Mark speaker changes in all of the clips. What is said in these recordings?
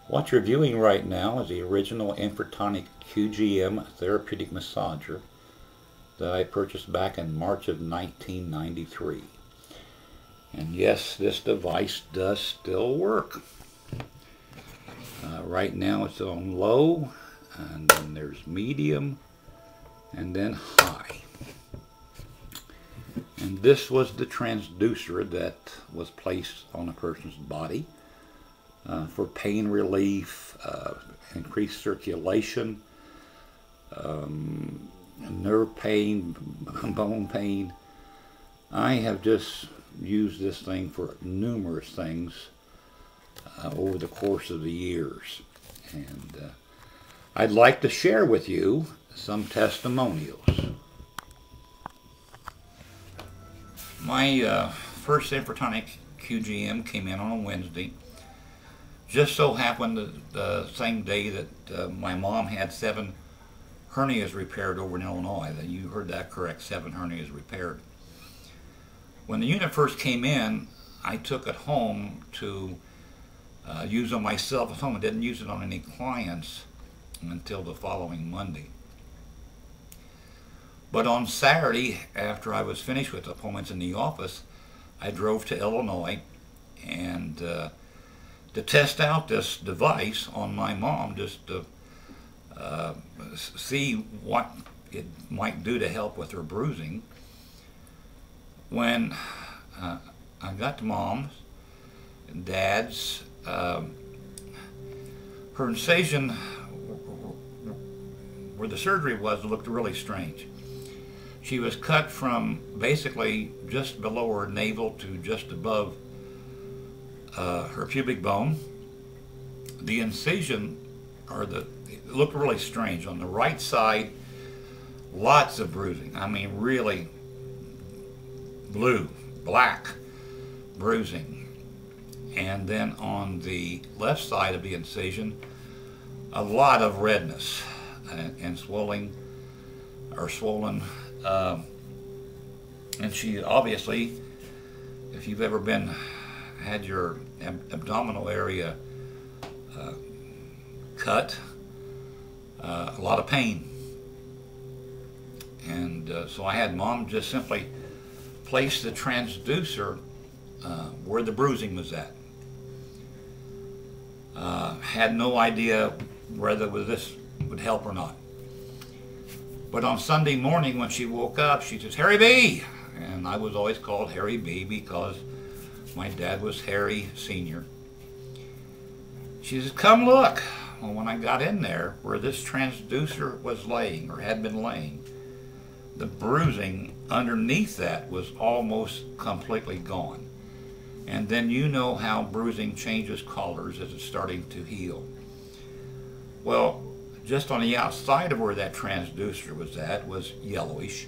Speaker 1: What you're viewing right now is the original Infratonic QGM therapeutic massager that I purchased back in March of 1993. And yes, this device does still work. Right now it's on low, and then there's medium, and then high. And this was the transducer that was placed on a person's body for pain relief, increased circulation, nerve pain, bone pain. I have just used this thing for numerous things over the course of the years. And I'd like to share with you some testimonials. My first Infratonic QGM came in on a Wednesday. Just so happened that the same day that my mom had 7 hernias repaired over in Illinois. You heard that correct, 7 hernias repaired. When the unit first came in, I took it home to use on myself at home. I didn't use it on any clients until the following Monday. But on Saturday, after I was finished with appointments in the office, I drove to Illinois and to test out this device on my mom, just to see what it might do to help with her bruising. When I got to Mom's and Dad's, her incision where the surgery was looked really strange. She was cut from basically just below her navel to just above her pubic bone. The incision, it looked really strange. On the right side, lots of bruising. I mean, really blue, black bruising. And then on the left side of the incision, a lot of redness and swelling, or swollen. And she obviously, if you've ever had your abdominal area cut, a lot of pain. And so I had Mom just simply place the transducer where the bruising was at. Had no idea whether this would help or not. But on Sunday morning when she woke up, she says, "Harry B." And I was always called Harry B because my dad was Harry Sr. She says, "Come look." Well, when I got in there where this transducer was laying, or had been laying, the bruising underneath that was almost completely gone. And then you know how bruising changes colors as it's starting to heal. Well, just on the outside of where that transducer was at was yellowish.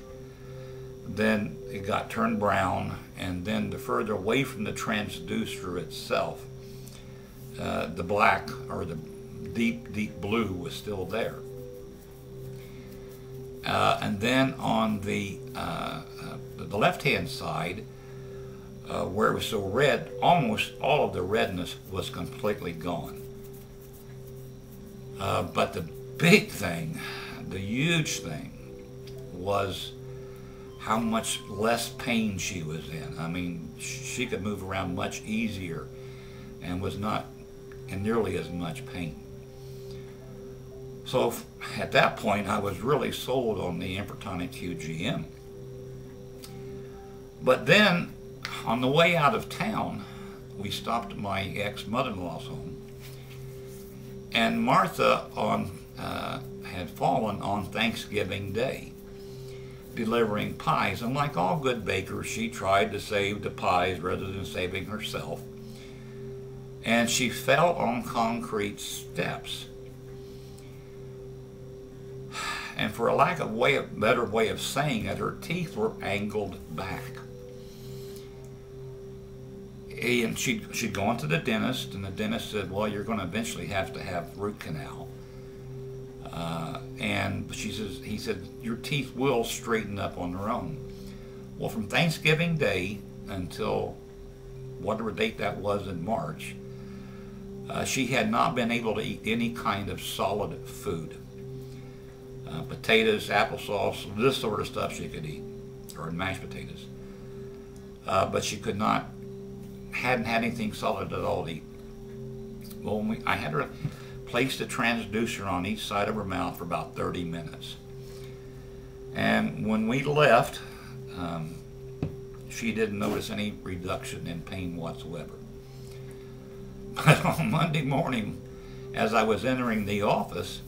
Speaker 1: Then it got turned brown, and then the further away from the transducer itself, the black, or the deep blue, was still there. And then on the left-hand side, where it was so red, almost all of the redness was completely gone. But the big thing, the huge thing, was how much less pain she was in. I mean, she could move around much easier and was not in nearly as much pain. So at that point, I was really sold on the Infratonic QGM. But then, on the way out of town, we stopped at my ex-mother-in-law's home, and Martha had fallen on Thanksgiving Day, delivering pies. And like all good bakers, she tried to save the pies rather than saving herself. And she fell on concrete steps. And for a lack of better way of saying it, her teeth were angled back. And she'd gone to the dentist, and the dentist said, "Well, you're going to eventually have to have root canal." And he said, "Your teeth will straighten up on their own." Well, from Thanksgiving Day until whatever date that was in March, She had not been able to eat any kind of solid food. Potatoes, applesauce, this sort of stuff she could eat, or mashed potatoes. But she hadn't had anything solid at all to eat. Well, I had her place the transducer on each side of her mouth for about 30 minutes. And when we left, she didn't notice any reduction in pain whatsoever. But on Monday morning, as I was entering the office,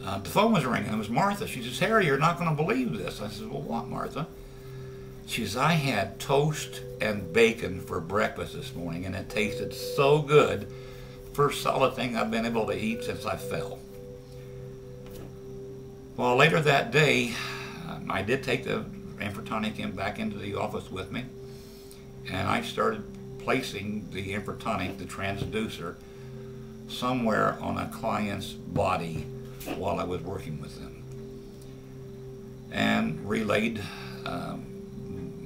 Speaker 1: the phone was ringing. It was Martha. She says, "Harry, you're not going to believe this." I said, "Well, what, Martha?" She says, "I had toast and bacon for breakfast this morning, and it tasted so good. First solid thing I've been able to eat since I fell." Well, later that day, I did take the Infratonic back into the office with me, and I started placing the Infratonic, the transducer, somewhere on a client's body while I was working with them, and relayed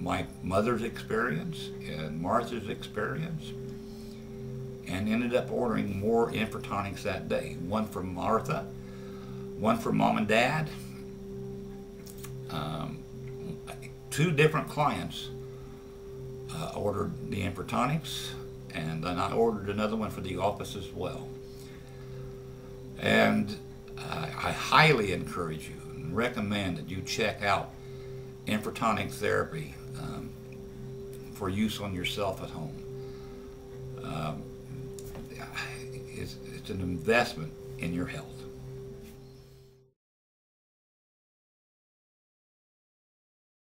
Speaker 1: my mother's experience and Martha's experience, and ended up ordering more Infratonics that day. One for Martha, one for Mom and Dad. 2 different clients ordered the Infratonics, and then I ordered another one for the office as well. And I highly encourage you and recommend that you check out Infratonic therapy for use on yourself at home. It's an investment in your health.